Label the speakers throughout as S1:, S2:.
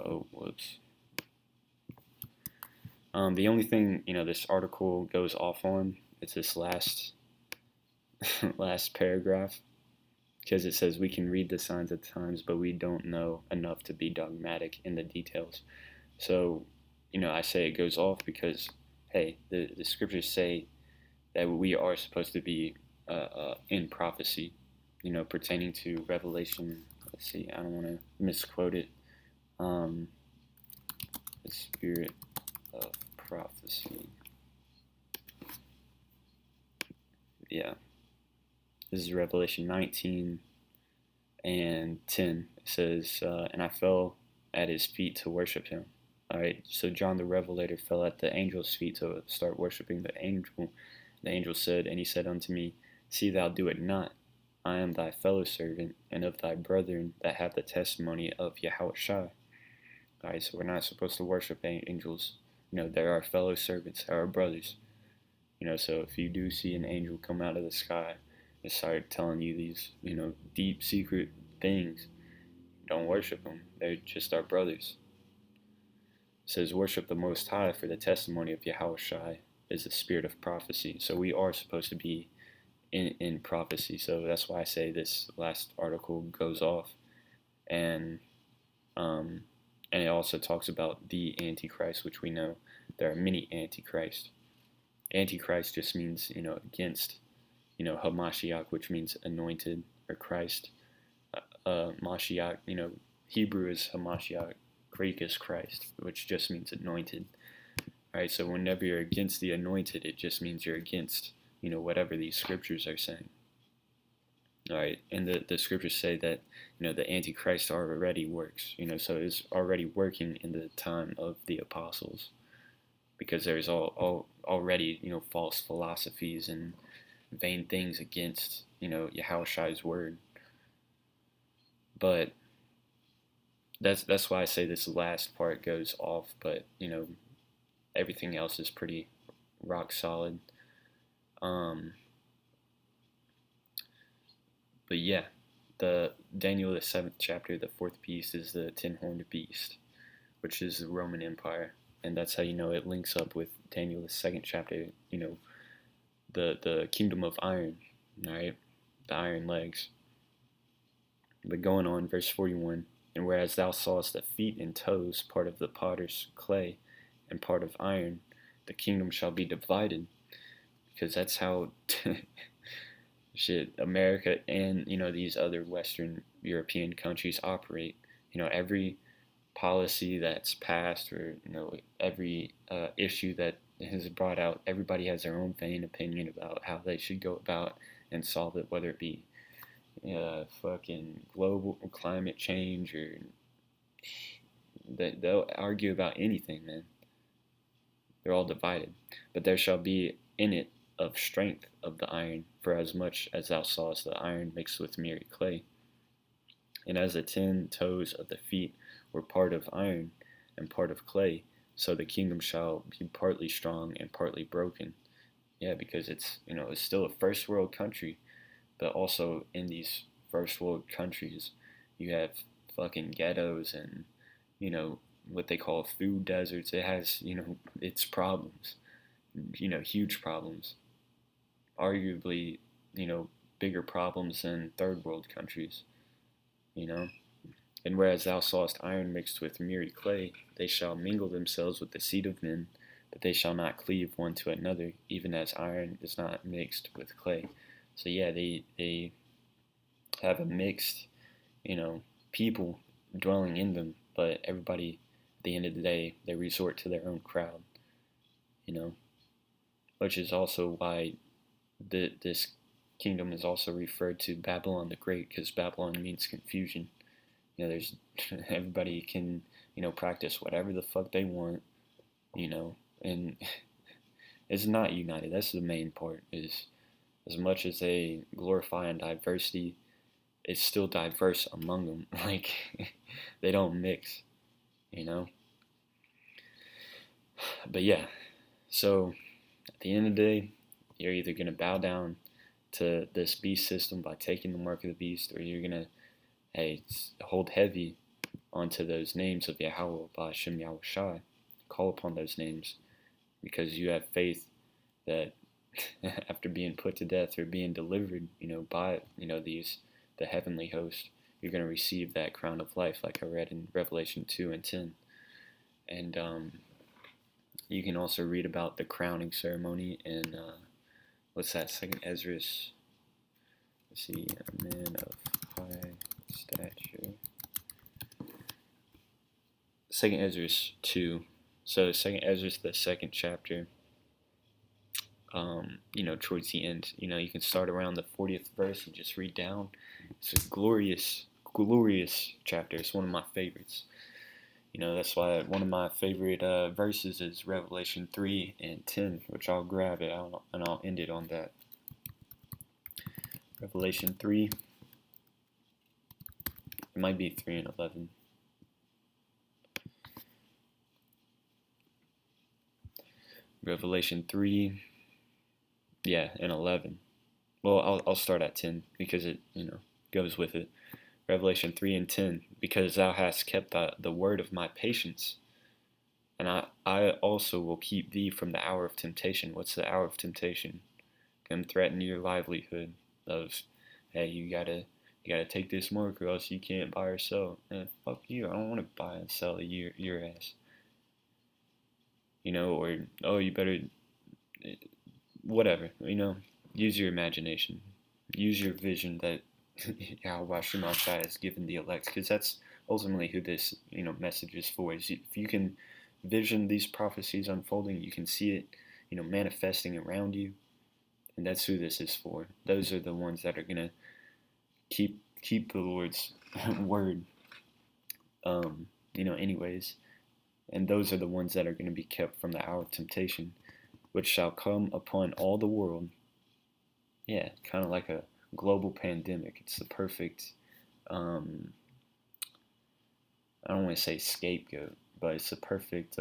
S1: Oh, whoops. The only thing this article goes off on is this last last paragraph, because it says we can read the signs of the times, but we don't know enough to be dogmatic in the details. So, I say it goes off because, hey, the scriptures say that we are supposed to be in prophecy, pertaining to Revelation. Let's see, I don't want to misquote it. The spirit of prophecy. Yeah, this is Revelation 19 and 10. It says, and I fell at his feet to worship him. All right, so John the Revelator fell at the angel's feet to start worshiping the angel. The angel said, and he said unto me, see thou do it not. I am thy fellow servant and of thy brethren that have the testimony of YAHAWASHI. All right, so we're not supposed to worship angels. They're our fellow servants, our brothers. So if you do see an angel come out of the sky and start telling you these, deep secret things, don't worship them. They're just our brothers. It says, worship the Most High, for the testimony of YAHAWASHI is the spirit of prophecy. So we are supposed to be in prophecy. So that's why I say this last article goes off. And it also talks about the Antichrist, which we know there are many Antichrists. Antichrist just means, against, Hamashiach, which means anointed or Christ. Mashiach, Hebrew is Hamashiach, Greek is Christ, which just means anointed. Right, so whenever you're against the anointed, it just means you're against, whatever these scriptures are saying. All right, and the scriptures say that, the Antichrist already works, so it's already working in the time of the apostles, because there's already, false philosophies and vain things against, Yahawashi's word. But that's why I say this last part goes off, but, everything else is pretty rock solid. But yeah, the Daniel the 7th chapter, the 4th beast is the 10-horned beast, which is the Roman Empire, and that's how it links up with Daniel the 2nd chapter. The kingdom of iron, right? The iron legs. But going on, verse 41, and whereas thou sawest the feet and toes, part of the potter's clay, and part of iron, the kingdom shall be divided, because that's how America and these other Western European countries operate. Every policy that's passed, or every issue that is brought out, everybody has their own vain opinion about how they should go about and solve it, whether it be fucking global climate change, or they'll argue about anything, man. They're all divided. But there shall be in it of strength of the iron, for as much as thou sawest the iron mixed with merry clay. And as the 10 toes of the feet were part of iron and part of clay, so the kingdom shall be partly strong and partly broken. Yeah, because it's still a first world country, but also in these first world countries, you have fucking ghettos and what they call food deserts. It has its problems, huge problems, arguably bigger problems than third world countries. And whereas thou sawest iron mixed with merry clay, they shall mingle themselves with the seed of men, but they shall not cleave one to another, even as iron is not mixed with clay. So yeah, they have a mixed, people dwelling in them, but everybody, at the end of the day, they resort to their own crowd, which is also why this kingdom is also referred to Babylon the Great, because Babylon means confusion. There's everybody can, practice whatever the fuck they want, and it's not united. That's the main part, is as much as they glorify in diversity, it's still diverse among them. Like, they don't mix, But yeah, so at the end of the day, you're either going to bow down to this beast system by taking the mark of the beast, or you're going to, hey, hold heavy onto those names of Yahweh, Ba'ashem, YAHAWASHI. Call upon those names because you have faith that after being put to death or being delivered, by, the heavenly host, you're going to receive that crown of life, like I read in Revelation 2 and 10. And you can also read about the crowning ceremony in, what's that, Second Ezra? Let's see, a man of high stature. Second Ezra 2. So Second Ezra, the second chapter. Towards the end, you can start around the 40th verse and just read down. It's a glorious, glorious chapter. It's one of my favorites. That's why one of my favorite verses is Revelation 3 and 10, which I'll grab it and I'll end it on that. Revelation 3. It might be 3 and 11. Revelation 3, yeah, and 11. Well, I'll start at 10 because it, goes with it. Revelation 3 and 10, because thou hast kept the word of my patience, and I also will keep thee from the hour of temptation. What's the hour of temptation? Them threaten your livelihood of, hey, you gotta take this mark or else you can't buy or sell. Fuck you, I don't want to buy and sell your ass. Or, oh, you better, whatever, use your imagination, use your vision that YAHAWASHI has given the elect, because that's ultimately who this, message is for. Is if you can vision these prophecies unfolding, you can see it, manifesting around you, and that's who this is for. Those are the ones that are gonna keep the Lord's word, anyways. And those are the ones that are going to be kept from the hour of temptation, which shall come upon all the world. Yeah, kind of like a global pandemic. It's the perfect, I don't want to say scapegoat, but it's the perfect,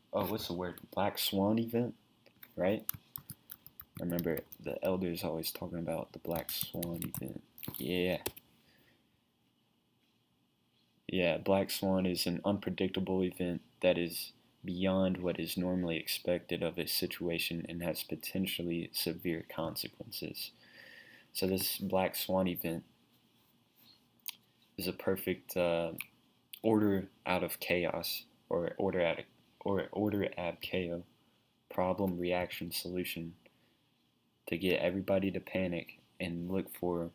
S1: what's the word? Black Swan event, right? I remember the elders always talking about the Black Swan event. Yeah, Black Swan is an unpredictable event that is beyond what is normally expected of a situation and has potentially severe consequences. So this Black Swan event is a perfect order out of chaos, or order ab chaos, problem, reaction, solution, to get everybody to panic and look for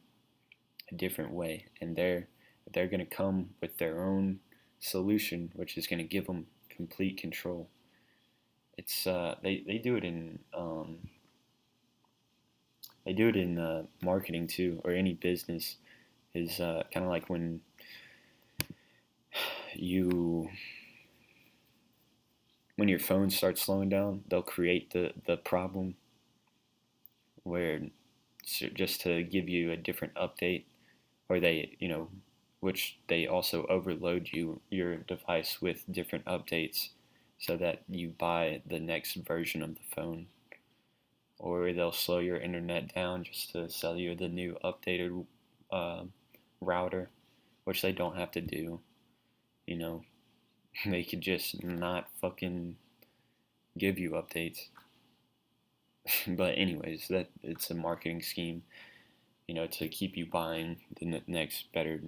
S1: a different way. And they're going to come with their own solution, which is going to give them complete control. It's they do it in marketing too, or any business. Is kind of like when your phone starts slowing down, they'll create the problem where, just to give you a different update, or they, which they also overload your device with different updates so that you buy the next version of the phone. Or they'll slow your internet down just to sell you the new updated router, which they don't have to do. They could just not fucking give you updates. But anyways, that it's a marketing scheme, to keep you buying the next better,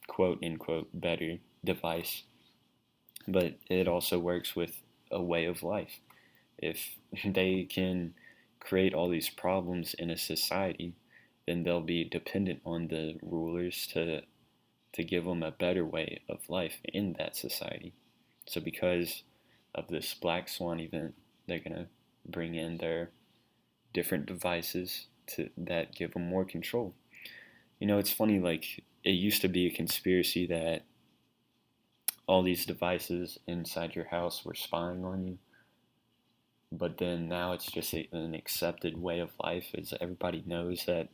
S1: quote unquote, better device. But it also works with a way of life. If they can create all these problems in a society, then they'll be dependent on the rulers to give them a better way of life in that society. So because of this Black Swan event, they're going to bring in their different devices that give them more control. It's funny, like, it used to be a conspiracy that all these devices inside your house were spying on you. But then now it's just an accepted way of life, as everybody knows that,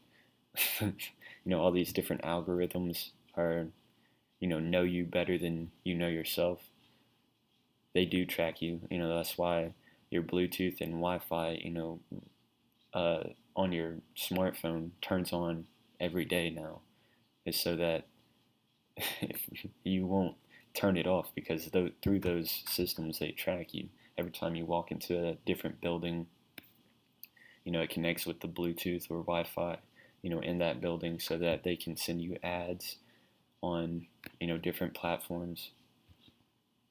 S1: all these different algorithms are, know you better than you know yourself. They do track you. That's why your Bluetooth and Wi-Fi, on your smartphone turns on every day now, is so that you won't turn it off, because through those systems they track you. Every time you walk into a different building, it connects with the Bluetooth or Wi-Fi, in that building, so that they can send you ads on, different platforms.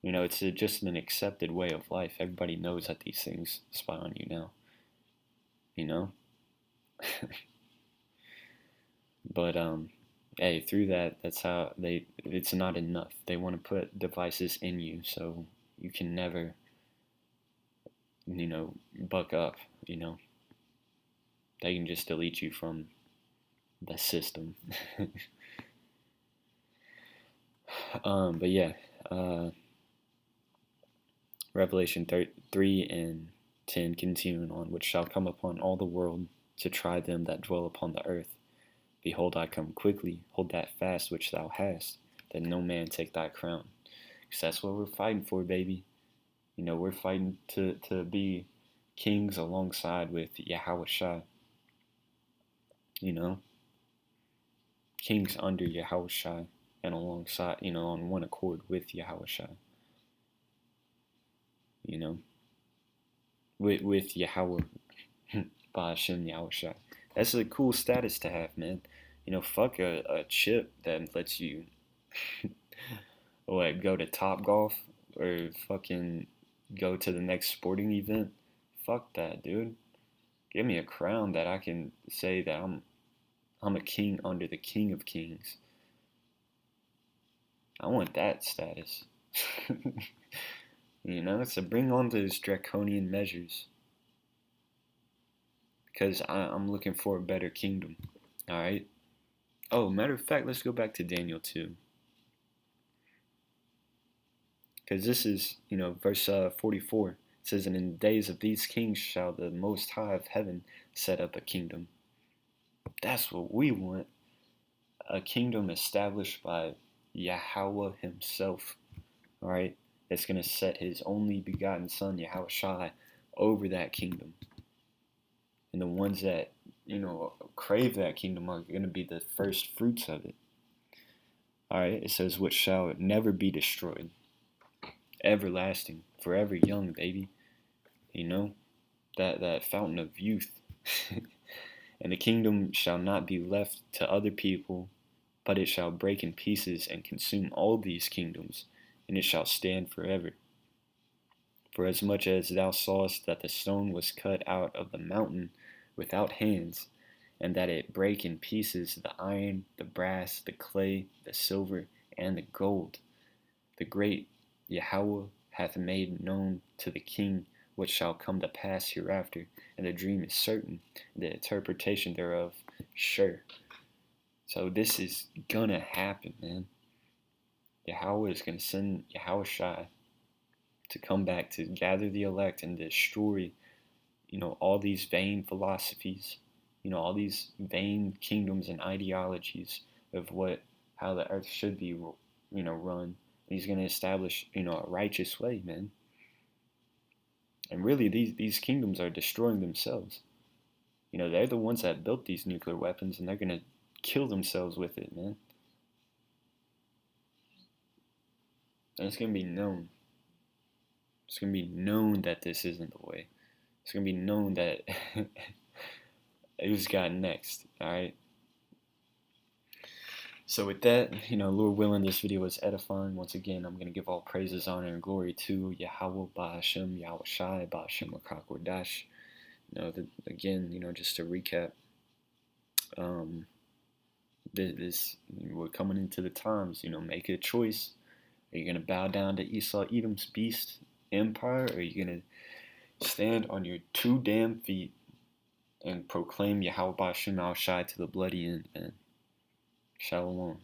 S1: It's just an accepted way of life. Everybody knows that these things spy on you now, you know? But, hey, through that, that's how it's not enough. They want to put devices in you so you can never, buck up, They can just delete you from the system. But yeah, Revelation 3 and 10 continuing on, which shall come upon all the world to try them that dwell upon the earth. Behold, I come quickly. Hold that fast which thou hast, that no man take thy crown. Because that's what we're fighting for, baby. We're fighting to be kings alongside with YAHAWASHI. Kings under YAHAWASHI and alongside, on one accord with YAHAWASHI. With Yahweh, Ba'ashem Yahushua. That's a cool status to have, man. Fuck a chip that lets you go to Top Golf or fucking go to the next sporting event. Fuck that, dude. Give me a crown that I can say that I'm a king under the King of Kings. I want that status. So bring on those draconian measures. Because I'm looking for a better kingdom. Alright? Oh, matter of fact, let's go back to Daniel 2. Because this is, verse 44. It says, and in the days of these kings shall the Most High of heaven set up a kingdom. That's what we want. A kingdom established by Yahweh himself. Alright? That's going to set his only begotten son, Yahawashi, over that kingdom. And the ones that, crave that kingdom are going to be the first fruits of it. Alright, it says, which shall never be destroyed. Everlasting, forever young, baby. That fountain of youth. And the kingdom shall not be left to other people, but it shall break in pieces and consume all these kingdoms, and it shall stand forever. For as much as thou sawest that the stone was cut out of the mountain without hands, and that it brake in pieces the iron, the brass, the clay, the silver, and the gold, the great Yahweh hath made known to the king what shall come to pass hereafter, and the dream is certain, and the interpretation thereof sure. So this is gonna happen, man. Yahweh is gonna send Yahawashi to come back to gather the elect and destroy, all these vain philosophies, all these vain kingdoms and ideologies of how the earth should be, run. He's going to establish, a righteous way, man. And really, these kingdoms are destroying themselves. They're the ones that built these nuclear weapons, and they're going to kill themselves with it, man. And it's going to be known. It's going to be known that this isn't the way. It's going to be known that who's got next, alright? So with that, Lord willing, this video was edifying. Once again, I'm going to give all praises, honor, and glory to Yahweh, Ba'ashem, Yahawashi, Ba'ashem, Akakwadash. Again, just to recap, we're coming into the times, make a choice. Are you going to bow down to Esau, Edom's beast empire, or are you going to stand on your two damn feet and proclaim Yahweh Ba'ashem Yahawashi to the bloody end, man? Shalom.